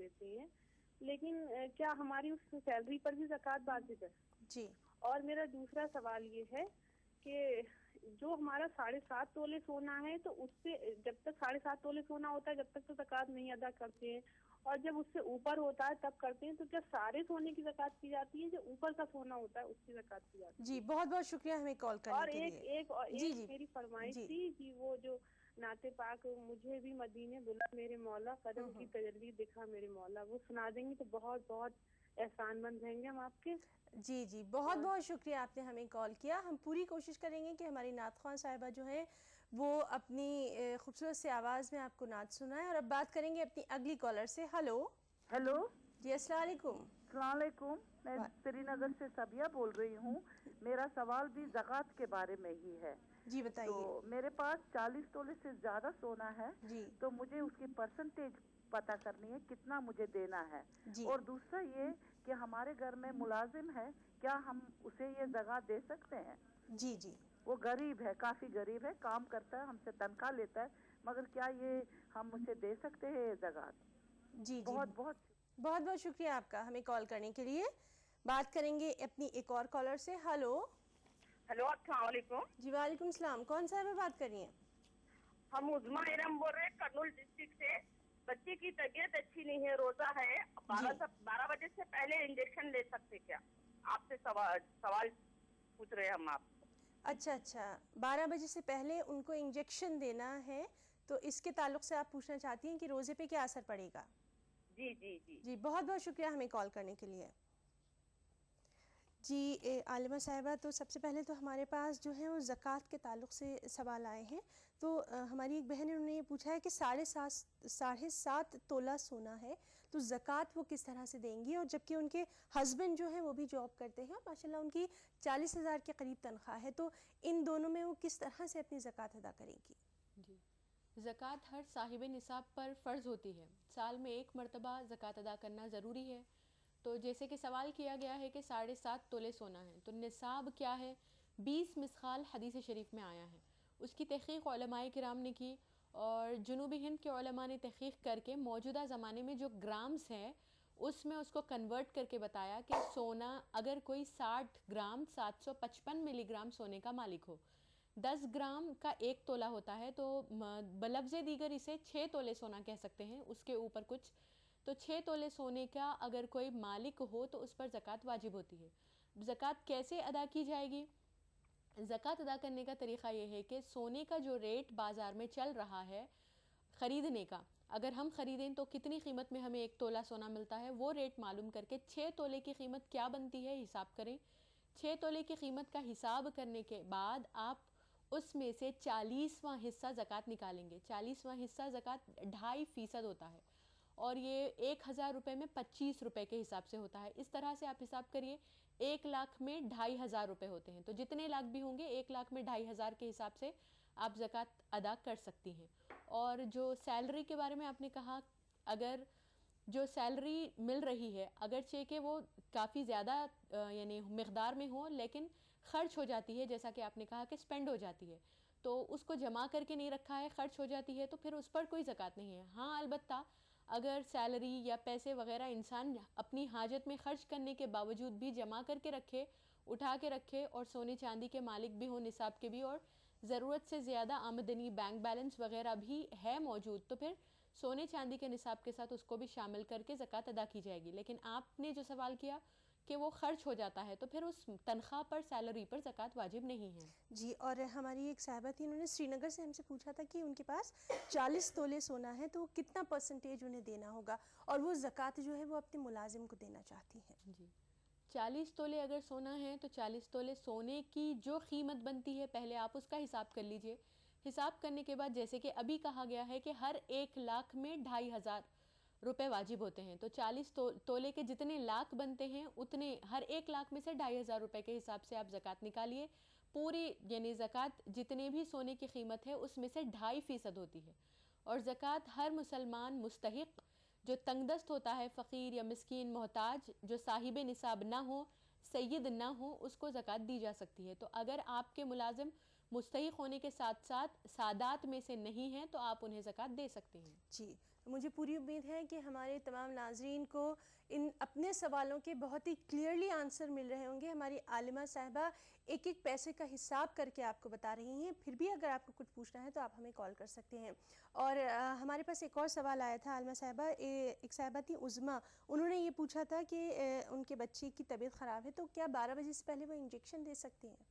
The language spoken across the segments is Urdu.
دیتے ہیں, لیکن کیا ہماری اس سیلری پر بھی زکوٰۃ واجب ہے؟ جی. اور میرا دوسرا سوال یہ ہے کہ جو ہمارا 7.5 تولے سونا ہے تو اس سے جب تک 7.5 تولے سونا ہوتا ہے جب تک تو زکوٰۃ نہیں ادا کرتے ہیں, اور جب اس سے اوپر ہوتا ہے تب کرتے ہیں, تو کیا سارے سونے کی زکوٰۃ کی جاتی ہے, جو اوپر کا سونا ہوتا ہے اس کی زکوٰۃ کی جاتی جی ہے؟ بہت بہت شکریہ ہمیں کال کرنے اور کے ایک لیے. ایک اور جی ایک جی میری فرمائش جی. تھی کہ وہ جو نعت پاک مجھے بھی مدینے بلا میرے مولا, قدم کی تجلی دکھا میرے مولا, وہ سنا دیں گی تو بہت بہت احسان مند رہیں گے ہم آپ کے. جی جی بہت بہت شکریہ آپ نے ہمیں کال کیا. ہم پوری کوشش کریں گے کہ ہماری نعت خوان صاحبہ جو ہیں وہ اپنی خوبصورت سی آواز میں آپ کو نعت سنائیں. اور اب بات کریں گے اپنی اگلی کالر سے. ہلو. ہیلو, جی السلام علیکم. السلام علیکم. میں سری نگر سے سبیہ بول رہی ہوں. میرا سوال بھی زکوٰۃ کے بارے میں ہی ہے. جی تو بتائیے. میرے پاس 40 تولے سے زیادہ سونا ہے, جی تو مجھے اس کی پرسنٹیج پتہ کرنی ہے کتنا مجھے دینا ہے. جی اور دوسرا یہ کہ ہمارے گھر میں ملازم ہے, کیا ہم اسے یہ زکوٰۃ دے سکتے ہیں؟ جی جی وہ غریب ہے, کافی غریب ہے, کام کرتا ہے, ہم سے تنخواہ لیتا ہے, مگر کیا یہ ہم اسے دے سکتے ہیں یہ زکوٰۃ؟ جی جی بہت بہت بہت بہت شکریہ آپ کا ہمیں کال کرنے کے لیے. بات کریں گے اپنی ایک اور کالر سے. ہلو. ہیلو, السلام علیکم. جی وعلیکم السلام. کون صاحبہ بات کر رہی ہیں؟ ہم عظمیٰ ارم بول رہے ہیں کرنول ڈسٹرکٹ سے. بچے کی طبیعت اچھی نہیں ہے, روزہ ہے, جی 12 بجے سے پہلے انجیکشن لے سکتے کیا؟ آپ سے سوال پوچھ رہے ہیں ہم آپ کو. اچھا اچھا, 12 بجے سے پہلے ان کو انجیکشن دینا ہے, تو اس کے تعلق سے آپ پوچھنا چاہتی ہیں کہ روزے پہ کیا اثر پڑے گا؟ جی جی جی جی بہت بہت شکریہ ہمیں کال کرنے کے لیے. جی عالمہ صاحبہ, تو سب سے پہلے تو ہمارے پاس جو ہے وہ زکوٰۃ کے تعلق سے سوال آئے ہیں. تو ہماری ایک بہن نے انہوں نے یہ پوچھا ہے کہ 7.5 تولہ سونا ہے, تو زکوٰۃ وہ کس طرح سے دیں گی, اور جبکہ ان کے ہسبینڈ جو ہیں وہ بھی جاب کرتے ہیں, اور ماشاءاللہ ان کی 40,000 کے قریب تنخواہ ہے, تو ان دونوں میں وہ کس طرح سے اپنی زکوٰۃ ادا کریں گی؟ جی, زکوٰۃ ہر صاحب نصاب پر فرض ہوتی ہے. سال میں ایک مرتبہ زکوٰۃ ادا کرنا ضروری ہے. تو جیسے کہ سوال کیا گیا ہے کہ 7.5 تولے سونا ہے, تو نصاب کیا ہے؟ 20 مسخال حدیث شریف میں آیا ہے. اس کی تحقیق علماء کرام نے کی, اور جنوبی ہند کے علماء نے تحقیق کر کے موجودہ زمانے میں جو گرامز ہیں اس میں اس کو کنورٹ کر کے بتایا کہ سونا اگر کوئی 60 گرام 755 ملی گرام سونے کا مالک ہو, 10 گرام کا 1 تولہ ہوتا ہے, تو بلفظ دیگر اسے 6 تولے سونا کہہ سکتے ہیں, اس کے اوپر کچھ, تو 6 تولے سونے کا اگر کوئی مالک ہو تو اس پر زکوٰۃ واجب ہوتی ہے. زکوٰۃ کیسے ادا کی جائے گی؟ زکوٰۃ ادا کرنے کا طریقہ یہ ہے کہ سونے کا جو ریٹ بازار میں چل رہا ہے خریدنے کا, اگر ہم خریدیں تو کتنی قیمت میں ہمیں 1 تولہ سونا ملتا ہے, وہ ریٹ معلوم کر کے 6 تولے کی قیمت کیا بنتی ہے حساب کریں. 6 تولے کی قیمت کا حساب کرنے کے بعد آپ اس میں سے 40واں حصہ زکوٰۃ نکالیں گے. 40واں حصہ زکوٰۃ 2.5% ہوتا ہے, اور یہ 1,000 روپے میں 25 روپے کے حساب سے ہوتا ہے. اس طرح سے آپ حساب کریے, 1 لاکھ میں 2,500 روپے ہوتے ہیں, تو جتنے لاکھ بھی ہوں گے 1 لاکھ میں 2,500 کے حساب سے آپ زکوٰۃ ادا کر سکتی ہیں. اور جو سیلری کے بارے میں آپ نے کہا, اگر جو سیلری مل رہی ہے اگرچہ کہ وہ کافی زیادہ یعنی مقدار میں ہو, لیکن خرچ ہو جاتی ہے, جیسا کہ آپ نے کہا کہ اسپینڈ ہو جاتی ہے, تو اس کو جمع کر کے نہیں رکھا ہے, خرچ ہو جاتی ہے, تو پھر اس پر کوئی زکوٰۃ نہیں ہے. ہاں البتہ اگر سیلری یا پیسے وغیرہ انسان اپنی حاجت میں خرچ کرنے کے باوجود بھی جمع کر کے رکھے, اٹھا کے رکھے, اور سونے چاندی کے مالک بھی ہوں نصاب کے بھی, اور ضرورت سے زیادہ آمدنی بینک بیلنس وغیرہ بھی ہے موجود, تو پھر سونے چاندی کے نصاب کے ساتھ اس کو بھی شامل کر کے زکوٰۃ ادا کی جائے گی. لیکن آپ نے جو سوال کیا کہ وہ خرچ ہو جاتا ہے, تو پھر اس تنخواہ پر سیلری پر زکوٰۃ واجب نہیں ہے. جی, اور ہماری ایک صاحبہ تھی, انہوں نے سری نگر سے ہم سے پوچھا تھا کہ ان کے پاس 40 تولے سونا ہے, تو کتنا پرسنٹیج انہیں دینا ہوگا, اور وہ زکوٰۃ جو ہے وہ اپنے ملازم کو دینا چاہتی ہیں. جی, 40 تولے اگر سونا ہے تو 40 تولے سونے کی جو قیمت بنتی ہے پہلے آپ اس کا حساب کر لیجئے. حساب کرنے کے بعد جیسے کہ ابھی کہا گیا ہے کہ ہر 1 لاکھ میں 2,500 روپے واجب ہوتے ہیں, تو 40 تولے کے جتنے لاکھ بنتے ہیں اتنے ہر 1 لاکھ میں سے 2,500 روپے کے حساب سے آپ زکوٰۃ نکالیے. پوری یعنی زکوٰۃ جتنے بھی سونے کی قیمت ہے اس میں سے 2.5% ہوتی ہے. اور زکوٰۃ ہر مسلمان مستحق, جو تنگ دست ہوتا ہے, فقیر یا مسکین, محتاج, جو صاحب نصاب نہ ہو, سید نہ ہو, اس کو زکوٰۃ دی جا سکتی ہے. تو اگر آپ کے ملازم مستحق ہونے کے ساتھ ساتھ سادات میں سے نہیں ہیں تو آپ انہیں زکوٰۃ دے سکتے ہیں. جی مجھے پوری امید ہے کہ ہمارے تمام ناظرین کو ان اپنے سوالوں کے بہت ہی کلیئرلی آنسر مل رہے ہوں گے. ہماری عالمہ صاحبہ ایک ایک پیسے کا حساب کر کے آپ کو بتا رہی ہیں. پھر بھی اگر آپ کو کچھ پوچھنا ہے تو آپ ہمیں کال کر سکتے ہیں. اور ہمارے پاس ایک اور سوال آیا تھا عالمہ صاحبہ. ایک صاحبہ تھی عظمیٰ, انہوں نے یہ پوچھا تھا کہ ان کے بچے کی طبیعت خراب ہے تو کیا 12 بجے سے پہلے وہ انجیکشن دے سکتی ہیں؟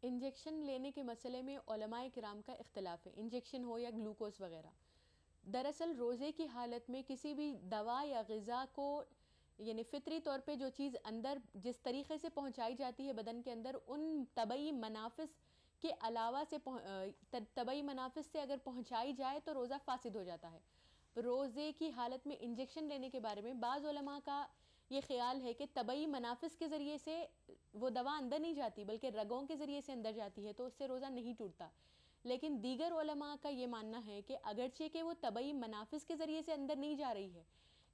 انجیکشن لینے کے مسئلے میں علماء کرام کا اختلاف ہے, انجیکشن ہو یا گلوکوز وغیرہ. دراصل روزے کی حالت میں کسی بھی دوا یا غذا کو یعنی فطری طور پہ جو چیز اندر جس طریقے سے پہنچائی جاتی ہے بدن کے اندر, ان طبعی منافذ کے علاوہ سے طبعی منافذ سے اگر پہنچائی جائے تو روزہ فاسد ہو جاتا ہے. روزے کی حالت میں انجیکشن لینے کے بارے میں بعض علماء کا یہ خیال ہے کہ طبعی منافذ کے ذریعے سے وہ دوا اندر نہیں جاتی بلکہ رگوں کے ذریعے سے اندر جاتی ہے تو اس سے روزہ نہیں ٹوٹتا. لیکن دیگر علماء کا یہ ماننا ہے کہ اگرچہ کہ وہ طبعی منافذ کے ذریعے سے اندر نہیں جا رہی ہے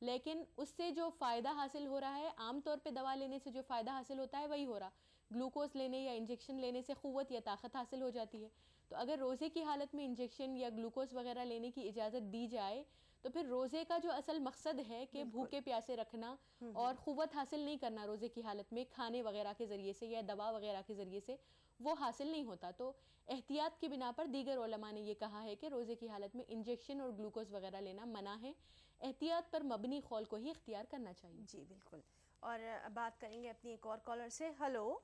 لیکن اس سے جو فائدہ حاصل ہو رہا ہے, عام طور پہ دوا لینے سے جو فائدہ حاصل ہوتا ہے وہی ہو رہا. گلوکوز لینے یا انجیکشن لینے سے قوت یا طاقت حاصل ہو جاتی ہے. تو اگر روزے کی حالت میں انجیکشن یا گلوکوز وغیرہ لینے کی اجازت دی جائے تو پھر روزے کا جو اصل مقصد ہے کہ بھوکے پیاسے رکھنا اور قوت حاصل نہیں کرنا روزے کی حالت میں کھانے وغیرہ کے ذریعے سے یا دوا وغیرہ کے ذریعے سے, وہ حاصل نہیں ہوتا. تو احتیاط کی بنا پر دیگر علماء نے یہ کہا ہے کہ روزے کی حالت میں انجیکشن اور گلوکوز وغیرہ لینا منع ہے. احتیاط پر مبنی قول کو ہی اختیار کرنا چاہیے. جی بالکل. اور اب بات کریں گے اپنی ایک اور کالر سے. ہلو.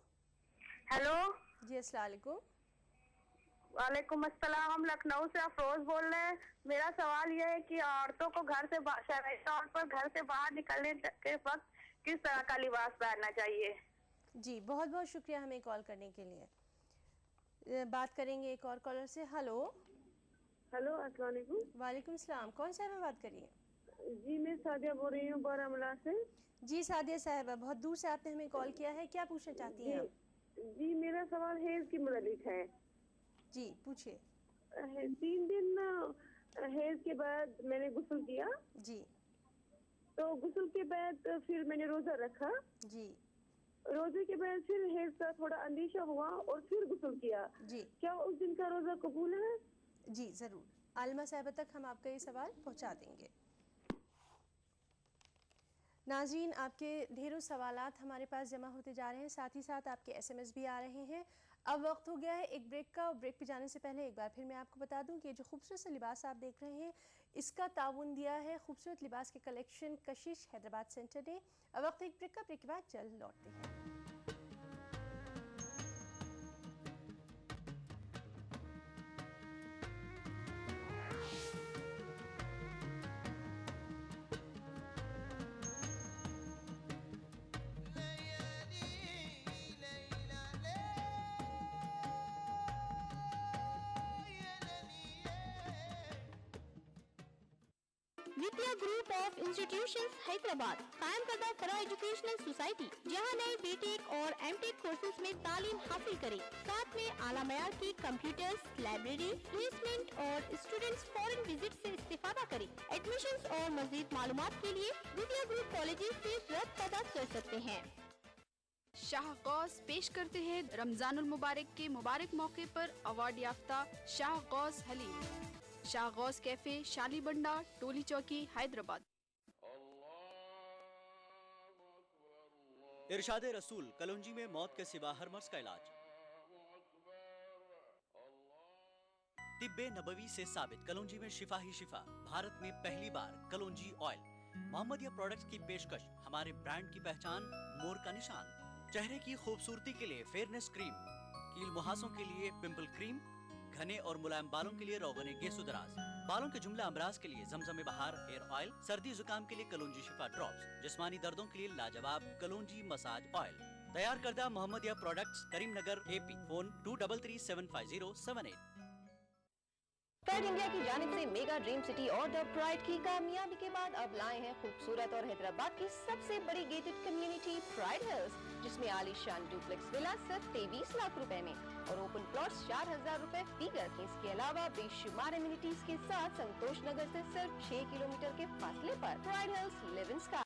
ہیلو. جی السلام علیکم. وعلیکم السلام. ہم لکھنؤ سے افروز بول رہے ہیں. میرا سوال یہ ہے کہ عورتوں کو گھر سے شرعی طور پر گھر سے باہر نکلنے کے وقت کس طرح کا لباس پہننا چاہیے؟ جی بہت بہت شکریہ ہمیں کال کرنے کے لیے. بات کریں گے ایک اور کالر سے. ہلو. ہلو السلام علیکم. وعلیکم السلام. کون صاحبہ بات کر رہی ہیں؟ جی میں سعدیہ بول رہی ہوں بارہمولہ سے. جی سعدیہ صاحبہ, بہت دور سے آپ نے ہمیں کال کیا ہے, کیا پوچھنا چاہتی ہیں آپ؟ جی میرا سوال حیض کے متعلق ہے. جی پوچھیے. 3 دن حیض کے بعد میں نے غسل کیا. جی. تو غسل کے بعد پھر میں نے روزہ رکھا. جی. روزے کے بعد پھر حیض کا تھوڑا اندیشہ ہوا اور پھر غسل کیا. جی. کیا اس دن کا روزہ قبول ہے؟ جی ضرور. عالمہ صاحبہ تک ہم آپ کا یہ سوال پہنچا دیں گے. ناظرین, آپ کے ڈھیروں سوالات ہمارے پاس جمع ہوتے جا رہے ہیں, ساتھ ہی ساتھ آپ کے SMS بھی آ رہے ہیں. اب وقت ہو گیا ہے ایک بریک کا. بریک پہ جانے سے پہلے ایک بار پھر میں آپ کو بتا دوں کہ جو خوبصورت سے لباس آپ دیکھ رہے ہیں اس کا تعاون دیا ہے خوبصورت لباس کے کلیکشن کشش حیدرآباد سینٹر نے. اب وقت ایک بریک کا. بریک کے بعد جلد لوٹتے ہیں. ودیا گروپ آف انسٹیٹیوشنز حیدرآباد قائم کردہ فرا ایجوکیشنل سوسائٹی, جہاں نئے بی ٹیک اور ایم ٹیک کورسز میں تعلیم حاصل کریں, ساتھ میں اعلیٰ معیار کی کمپیوٹرز, لائبریری, پلیسمنٹ اور اسٹوڈنٹس فورن وزٹ سے استفادہ کریں. ایڈمیشنز اور مزید معلومات کے لیے ودیا گروپ کالجز سے رابطہ کر سکتے ہیں. شاہ غوث پیش کرتے ہیں رمضان المبارک کے مبارک موقع پر ایوارڈ یافتہ شاہ غوث حلیم. شاہ غوث کیفے, شالی بنڈا, ٹولی چوکی, حیدرآباد. ارشاد رسول کلونجی میں موت کے سوا ہر مرض کا علاج. طب نبوی سے ثابت کلونجی میں شفا ہی شفا. بھارت میں پہلی بار کلونجی آئل. محمدیہ پروڈکٹس کی پیشکش. ہمارے برانڈ کی پہچان مور کا نشان. چہرے کی خوبصورتی کے لیے فیئرنس کریم, کیل محاسوں کے لیے پمپل کریم, گھنے اور ملائم بالوں کے لیے روغن گیسو دراز, بالوں کے جملہ امراض کے لیے زمزم بہار ہیئر آئل, سردی زکام کے لیے کلونجی شفا ڈراپس, جسمانی دردوں کے لیے لاجواب کلونجی مساج آئل. تیار کردہ Mohammadiya products, Karimnagar, AP. Phone 23375078. Pride India کی جانب سے میگا ڈریم سٹی اور دا پرائڈ کی کامیابی کے بعد اب لائے ہیں خوبصورت اور حیدرآباد کی سب سے بڑی گیٹڈ کمیونٹی پرائڈ ہلز, جس میں عالی شان ڈوپلیکس ولا صرف 23 لاکھ روپے میں اور اوپن پلاٹس 4000 روپے فی گز. اس کے علاوہ بے شمار امینٹیز کے ساتھ سنتوش نگر سے صرف 6 کلومیٹر کے فاصلے پر پرائڈ ہلز لیو ان اسکائی.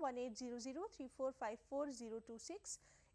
180034544026।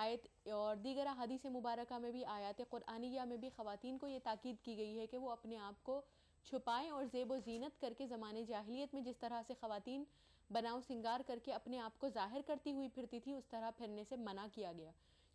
آیت اور دیگر احادیث مبارکہ میں بھی، آیات قرآنیہ میں بھی خواتین کو یہ تاکید کی گئی ہے کہ وہ اپنے آپ کو چھپائیں اور زیب و زینت کر کے، زمانے جاہلیت میں جس طرح سے خواتین بناؤ سنگار کر کے اپنے آپ کو ظاہر کرتی ہوئی پھرتی تھی، اس طرح پھرنے سے منع کیا گیا،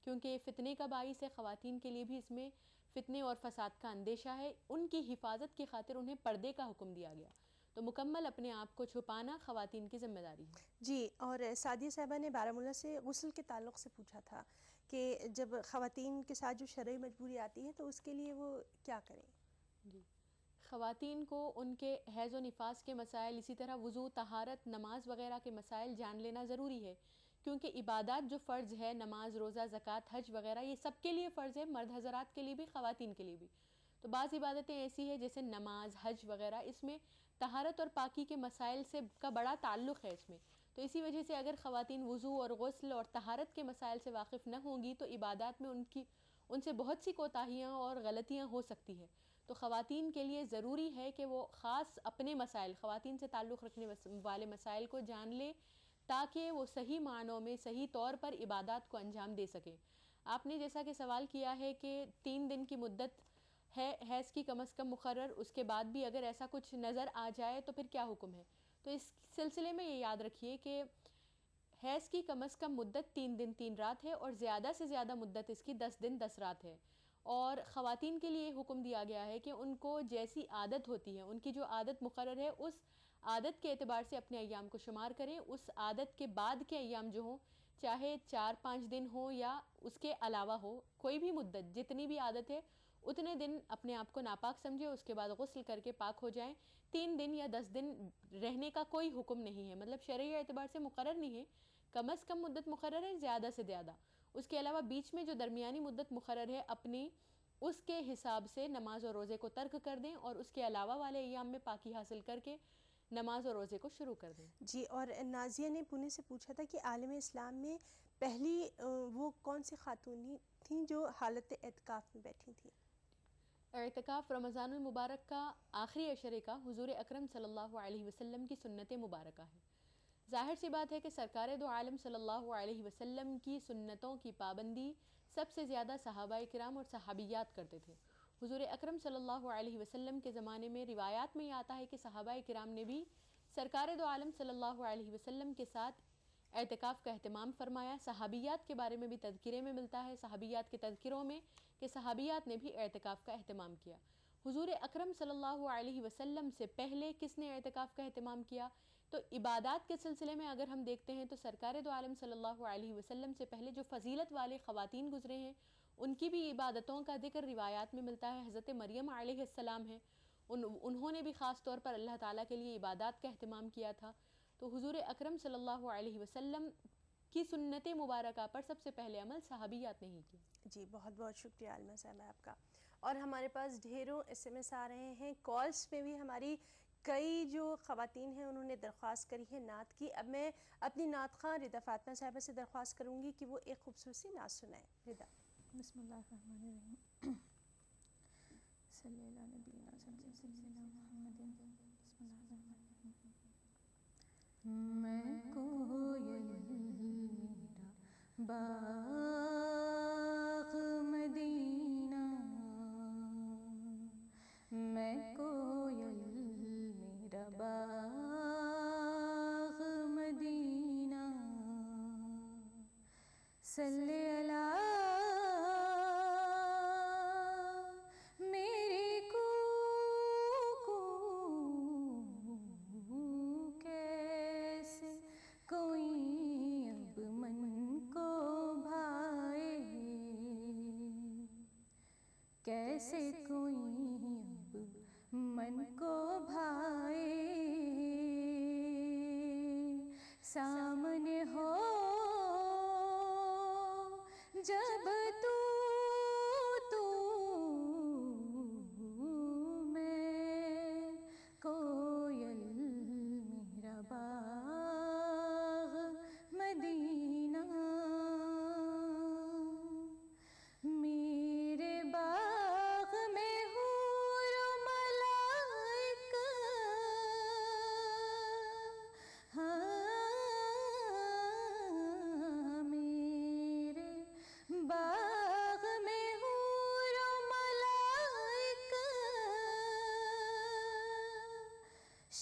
کیونکہ یہ فتنے کا باعث ہے. خواتین کے لیے بھی اس میں فتنے اور فساد کا اندیشہ ہے. ان کی حفاظت کی خاطر انہیں پردے کا حکم دیا گیا. تو مکمل اپنے آپ کو چھپانا خواتین کی ذمہ داری ہے. جی، اور سعدیہ صاحبہ نے بارہمولہ سے غسل کے تعلق سے پوچھا تھا کہ جب خواتین کے ساتھ جو شرعی مجبوری آتی ہے تو اس کے لیے وہ کیا کریں؟ جی، خواتین کو ان کے حیض و نفاس کے مسائل، اسی طرح وضو، طہارت، نماز وغیرہ کے مسائل جان لینا ضروری ہے، کیونکہ عبادات جو فرض ہے، نماز، روزہ، زکوٰۃ، حج وغیرہ، یہ سب کے لیے فرض ہے، مرد حضرات کے لیے بھی، خواتین کے لیے بھی. تو بعض عبادتیں ایسی ہیں جیسے نماز، حج وغیرہ، اس میں طہارت اور پاکی کے مسائل سے کا بڑا تعلق ہے اس میں. تو اسی وجہ سے اگر خواتین وضو اور غسل اور طہارت کے مسائل سے واقف نہ ہوں گی تو عبادات میں ان سے بہت سی کوتاہیاں اور غلطیاں ہو سکتی ہیں. تو خواتین کے لیے ضروری ہے کہ وہ خاص اپنے مسائل، خواتین سے تعلق رکھنے والے مسائل کو جان لے، تاکہ وہ صحیح معنوں میں، صحیح طور پر عبادات کو انجام دے سکیں. آپ نے جیسا کہ سوال کیا ہے کہ 3 دن کی مدت ہے حیض کی کم از کم مقرر، اس کے بعد بھی اگر ایسا کچھ نظر آ جائے تو پھر کیا حکم ہے؟ تو اس سلسلے میں یہ یاد رکھیے کہ حیض کی کم از کم مدت 3 دن 3 رات ہے، اور زیادہ سے زیادہ مدت اس کی 10 دن 10 رات ہے. اور خواتین کے لیے حکم دیا گیا ہے کہ ان کو جیسی عادت ہوتی ہے، ان کی جو عادت مقرر ہے، اس عادت کے اعتبار سے اپنے ایام کو شمار کریں. اس عادت کے بعد کے ایام جو ہوں، چاہے 4-5 دن ہو یا اس کے علاوہ ہو، کوئی بھی مدت، جتنی بھی عادت ہے اتنے دن اپنے آپ کو ناپاک سمجھے، اس کے بعد غسل کر کے پاک ہو جائیں. 3 دن یا 10 دن رہنے کا کوئی حکم نہیں ہے، مطلب شرعی اعتبار سے مقرر نہیں ہے، کم از کم مدت مقرر ہے، زیادہ سے زیادہ. اس کے علاوہ بیچ میں جو درمیانی مدت مقرر ہے، اپنی اس کے حساب سے نماز اور روزے کو ترک کر دیں، اور اس کے علاوہ والے ایام میں پاکی حاصل کر کے نماز اور روزے کو شروع کر دیں. جی، اور نازیہ نے پونے سے پوچھا تھا کہ عالم اسلام میں پہلی وہ کون سی خاتون تھیں جو حالت اعتکاف میں بیٹھی تھیں؟ اعتکاف رمضان المبارک کا آخری عشرے کا حضور اکرم صلی اللہ علیہ وسلم کی سنت مبارکہ ہے. ظاہر سی بات ہے کہ سرکار دو عالم صلی اللہ علیہ وسلم کی سنتوں کی پابندی سب سے زیادہ صحابہ کرام اور صحابیات کرتے تھے. حضور اکرم صلی اللہ علیہ وسلم کے زمانے میں روایات میں یہ آتا ہے کہ صحابہ کرام نے بھی سرکار دو عالم صلی اللہ علیہ وسلم کے ساتھ اعتکاف کا اہتمام فرمایا. صحابیات کے بارے میں بھی تذکرے میں ملتا ہے، صحابیات کے تذکروں میں، کہ صحابیات نے بھی اعتکاف کا اہتمام کیا. حضور اکرم صلی اللہ علیہ وسلم سے پہلے کس نے اعتکاف کا اہتمام کیا؟ تو عبادات کے سلسلے میں اگر ہم دیکھتے ہیں تو سرکار دو عالم صلی اللہ علیہ وسلم سے پہلے جو فضیلت والے خواتین گزرے ہیں، ان کی بھی عبادتوں کا ذکر روایات میں ملتا ہے. حضرت مریم علیہ السلام ہیں، انہوں نے بھی خاص طور پر اللہ تعالیٰ کے لیے عبادات کا اہتمام کیا تھا. تو حضور اکرم صلی اللہ علیہ وسلم کی سنت مبارکہ پر سب سے پہلے عمل صحابیات نے ہی کیا. جی، بہت بہت شکریہ عالمہ صاحبہ آپ کا. اور ہمارے پاس ڈھیروں SMS آ رہے ہیں، کالس میں بھی ہماری کئی جو خواتین ہیں انہوں نے درخواست کری ہے نعت کی. اب میں اپنی نعت خواں رضا فاطمہ صاحبہ سے درخواست کروں گی کہ وہ ایک خوبصورت سی نعت سنائیں. رضا. بسم اللہ الرحمن الرحیم. صلی اللہ علیہ محمد. بسم اللہ الرحمن الرحیم. میں کوئل میرا باغ مدینہ، میں کوئل میرا باغ مدینہ، صلی اللہ میری کو کیسے کوئی اب من کو بھائے، کیسے کوئی اب من کو بھائے، سامنے ہو جب تو میں کوئل میرا باغ مدینہ، میرے باغ میں حور و ملائکہ، ہاں میرے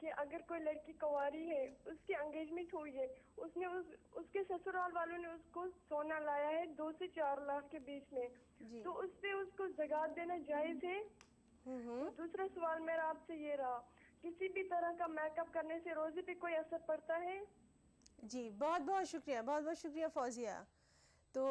کہ اگر کوئی لڑکی کنواری ہے, اس کی انگیجمنٹ ہوئی ہے, اس نے اس کے سسرال والوں نے اس کو سونا لایا ہے 2 سے 4 لاکھ کے بیچ میں, تو اس پہ اس کو زکوٰۃ دینا جائز ہے؟ دوسرا سوال میرا آپ سے یہ رہا, کسی بھی طرح کا میک اپ کرنے سے روزے پہ کوئی اثر پڑتا ہے؟ جی بہت بہت شکریہ فوزیہ. تو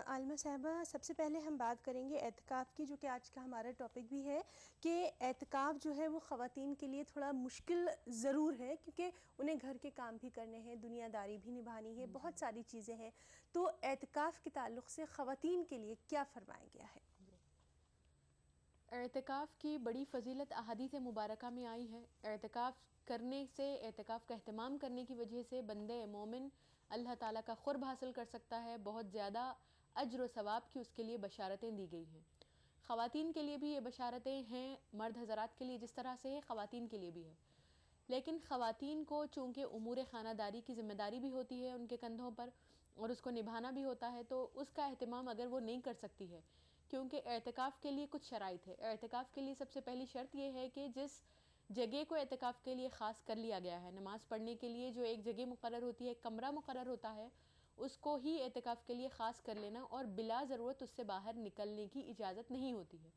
عالمہ صاحبہ, سب سے پہلے ہم بات کریں گے اعتکاف کی, جو کہ آج کا ہمارا ٹاپک بھی ہے, کہ اعتکاف جو ہے وہ خواتین کے لیے تھوڑا مشکل ضرور ہے, کیونکہ انہیں گھر کے کام بھی کرنے ہیں, دنیا داری بھی نبھانی ہے, بہت ساری چیزیں ہیں. تو اعتکاف کے تعلق سے خواتین کے لیے کیا فرمایا گیا ہے؟ اعتکاف کی بڑی فضیلت احادیث مبارکہ میں آئی ہے. اعتکاف کرنے سے, اعتکاف کا اہتمام کرنے کی وجہ سے بندے مومن اللہ تعالیٰ کا قرب حاصل کر سکتا ہے. بہت زیادہ اجر و ثواب کی اس کے لیے بشارتیں دی گئی ہیں. خواتین کے لیے بھی یہ بشارتیں ہیں, مرد حضرات کے لیے جس طرح سے ہے, خواتین کے لیے بھی ہے. لیکن خواتین کو چونکہ امور خانہ داری کی ذمہ داری بھی ہوتی ہے ان کے کندھوں پر, اور اس کو نبھانا بھی ہوتا ہے, تو اس کا اہتمام اگر وہ نہیں کر سکتی ہے, کیونکہ اعتکاف کے لیے کچھ شرائط ہے. اعتکاف کے لیے سب سے پہلی شرط یہ ہے کہ جس جگہ کو اعتکاف کے لیے خاص کر لیا گیا ہے, نماز پڑھنے کے لیے جو ایک جگہ مقرر ہوتی ہے, ایک کمرہ مقرر ہوتا ہے, اس کو ہی اعتکاف کے لیے خاص کر لینا, اور بلا ضرورت اس سے باہر نکلنے کی اجازت نہیں ہوتی ہے.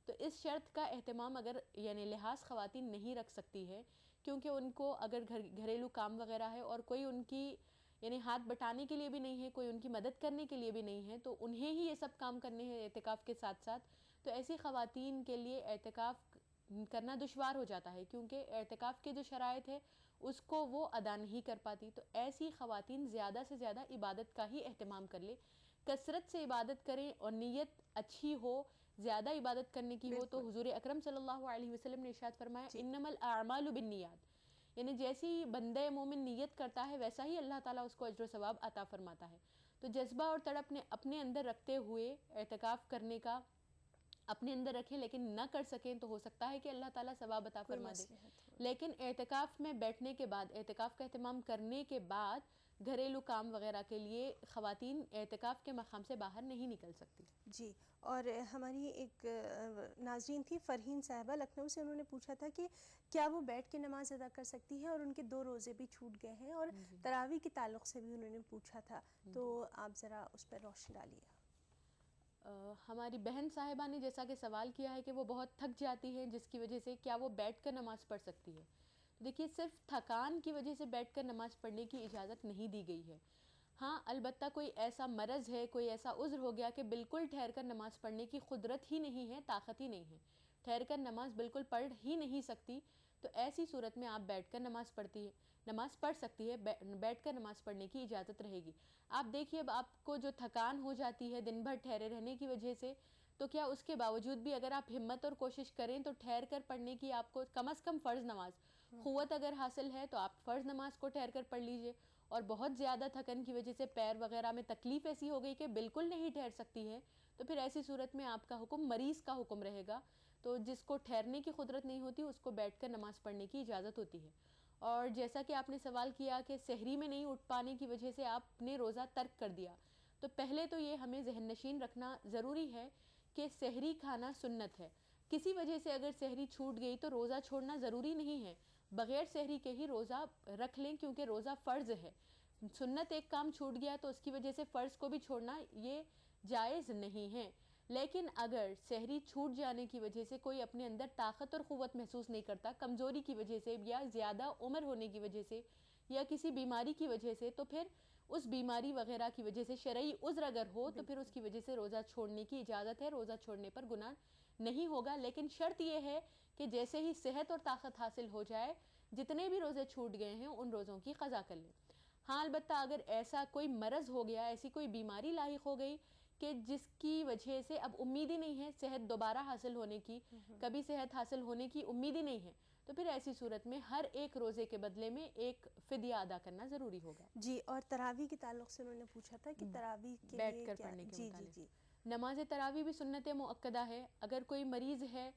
تو اس شرط کا اہتمام اگر یعنی لحاظ خواتین نہیں رکھ سکتی ہے, کیونکہ ان کو اگر گھریلو کام وغیرہ ہے اور کوئی ان کی یعنی ہاتھ بٹانے کے لیے بھی نہیں ہے, کوئی ان کی مدد کرنے کے لیے بھی نہیں ہے, تو انہیں ہی یہ سب کام کرنے ہیں اعتکاف کے ساتھ ساتھ, تو ایسی خواتین کے لیے اعتکاف کرنا دشوار ہو جاتا ہے, کیونکہ اعتکاف کے جو شرائط ہے اس کو وہ ادا نہیں کر پاتی. تو ایسی خواتین زیادہ سے زیادہ عبادت کا ہی اہتمام کر لے, کثرت سے عبادت کریں, اور نیت اچھی ہو, زیادہ عبادت کرنے کی ہو. تو حضور اکرم صلی اللہ علیہ وسلم نے ارشاد فرمایا, انما الاعمال بالنیات, یعنی جیسی بندہ مومن نیت کرتا ہے ویسا ہی اللہ تعالیٰ اس کو اجر و ثواب عطا فرماتا ہے. تو جذبہ اور تڑپ نے اپنے اندر رکھتے ہوئے اعتکاف کرنے کا اپنے اندر رکھیں, لیکن نہ کر سکیں تو ہو سکتا ہے کہ اللہ تعالیٰ ثواب عطا فرما دے. لیکن اعتکاف میں بیٹھنے کے بعد, اعتکاف کا اہتمام کرنے کے بعد گھریلو کام وغیرہ کے لیے خواتین اعتکاف کے مقام سے باہر نہیں نکل سکتی. جی, اور ہماری ایک ناظرین تھی فرحین صاحبہ لکھنؤ سے, انہوں نے پوچھا تھا کہ کیا وہ بیٹھ کے نماز ادا کر سکتی ہے, اور ان کے 2 روزے بھی چھوٹ گئے ہیں, اور تراویح کے تعلق سے بھی انہوں نے پوچھا تھا, تو آپ ذرا اس پر روشنی ڈالیے. ہماری بہن صاحبہ نے جیسا کہ سوال کیا ہے کہ وہ بہت تھک جاتی ہے, جس کی وجہ سے کیا وہ بیٹھ کر نماز پڑھ سکتی ہے. دیکھیے, صرف تھکان کی وجہ سے بیٹھ کر نماز پڑھنے کی اجازت نہیں دی گئی ہے. ہاں, البتہ کوئی ایسا مرض ہے, کوئی ایسا عذر ہو گیا کہ بالکل ٹھہر کر نماز پڑھنے کی قدرت ہی نہیں ہے, طاقت ہی نہیں ہے, ٹھہر کر نماز بالکل پڑھ ہی نہیں سکتی, تو ایسی صورت میں آپ بیٹھ کر نماز پڑھ سکتی ہے, بیٹھ کر نماز پڑھنے کی اجازت رہے گی. آپ دیکھیے, اب آپ کو جو تھکان ہو جاتی ہے دن بھر ٹھہرے رہنے کی وجہ سے, تو کیا اس کے باوجود بھی اگر آپ ہمت اور کوشش کریں تو ٹھہر کر پڑھنے کی آپ کو کم از کم فرض نماز قوت اگر حاصل ہے تو آپ فرض نماز کو ٹھہر کر پڑھ لیجئے. اور بہت زیادہ تھکن کی وجہ سے پیر وغیرہ میں تکلیف ایسی ہو گئی کہ بالکل نہیں ٹھہر سکتی ہے, تو پھر ایسی صورت میں آپ کا حکم مریض کا حکم رہے گا. تو جس کو ٹھہرنے کی قدرت نہیں ہوتی اس کو بیٹھ کر نماز پڑھنے کی اجازت ہوتی ہے. اور جیسا کہ آپ نے سوال کیا کہ سحری میں نہیں اٹھ پانے کی وجہ سے آپ نے روزہ ترک کر دیا, تو پہلے تو یہ ہمیں ذہن نشین رکھنا ضروری ہے کہ سحری کھانا سنت ہے. کسی وجہ سے اگر سحری چھوٹ گئی تو روزہ چھوڑنا ضروری نہیں ہے, بغیر سحری کے ہی روزہ رکھ لیں, کیونکہ روزہ فرض ہے. سنت ایک کام چھوٹ گیا تو اس کی وجہ سے فرض کو بھی چھوڑنا یہ جائز نہیں ہے. لیکن اگر سحری چھوٹ جانے کی وجہ سے کوئی اپنے اندر طاقت اور قوت محسوس نہیں کرتا, کمزوری کی وجہ سے یا زیادہ عمر ہونے کی وجہ سے یا کسی بیماری کی وجہ سے, تو پھر اس بیماری وغیرہ کی وجہ سے شرعی عذر اگر ہو تو پھر اس کی وجہ سے روزہ چھوڑنے کی اجازت ہے, روزہ چھوڑنے پر گناہ نہیں ہوگا. لیکن شرط یہ ہے کہ جیسے ہی صحت اور طاقت حاصل ہو جائے, جتنے بھی روزے چھوٹ گئے ہیں ان روزوں کی قضا کر لیں. ہاں, البتہ اگر ایسا کوئی مرض ہو گیا, ایسی کوئی بیماری لاحق ہو گئی کہ جس کی وجہ سے اب امید ہی نہیں ہے صحت دوبارہ حاصل ہونے کی, کبھی صحت حاصل ہونے کی امید ہی نہیں ہے, تو پھر ایسی صورت میں ہر ایک روزے کے بدلے میں ایک فدیہ ادا کرنا ضروری ہوگا. جی, اور تراویح کے تعلق سے انہوں نے پوچھا تھا کہ تراویح کے بیٹھ لیے کر کیا؟ پڑھنے کے جی متعلق. جی نماز تراویح بھی سنت مؤکدہ ہے. اگر کوئی مریض ہے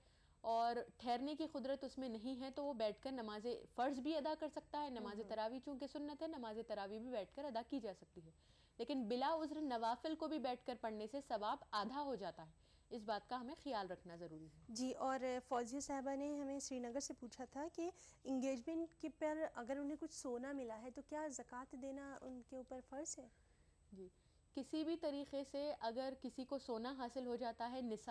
اور ٹھہرنے کی قدرت اس میں نہیں ہے تو وہ بیٹھ کر نماز فرض بھی ادا کر سکتا ہے. نماز تراویح چونکہ سنت ہے, نماز تراویح بھی بیٹھ کر ادا کی جا سکتی ہے. لیکن بلا عذر نوافل کو بھی بیٹھ کر پڑھنے سے ثواب آدھا ہو جاتا ہے. اس بات کا ہمیں خیال رکھنا ضروری ہے. جی، اور فوزیہ صاحبہ نے ہمیں سری نگر سے پوچھا تھا کہ انگیجمنٹ کے پر اگر انہیں کچھ سونا ملا ہے تو کیا زکوٰۃ دینا ان کے اوپر فرض ہے؟ جی، کسی بھی طریقے سے اگر کسی کو سونا حاصل ہو جاتا ہے نصاب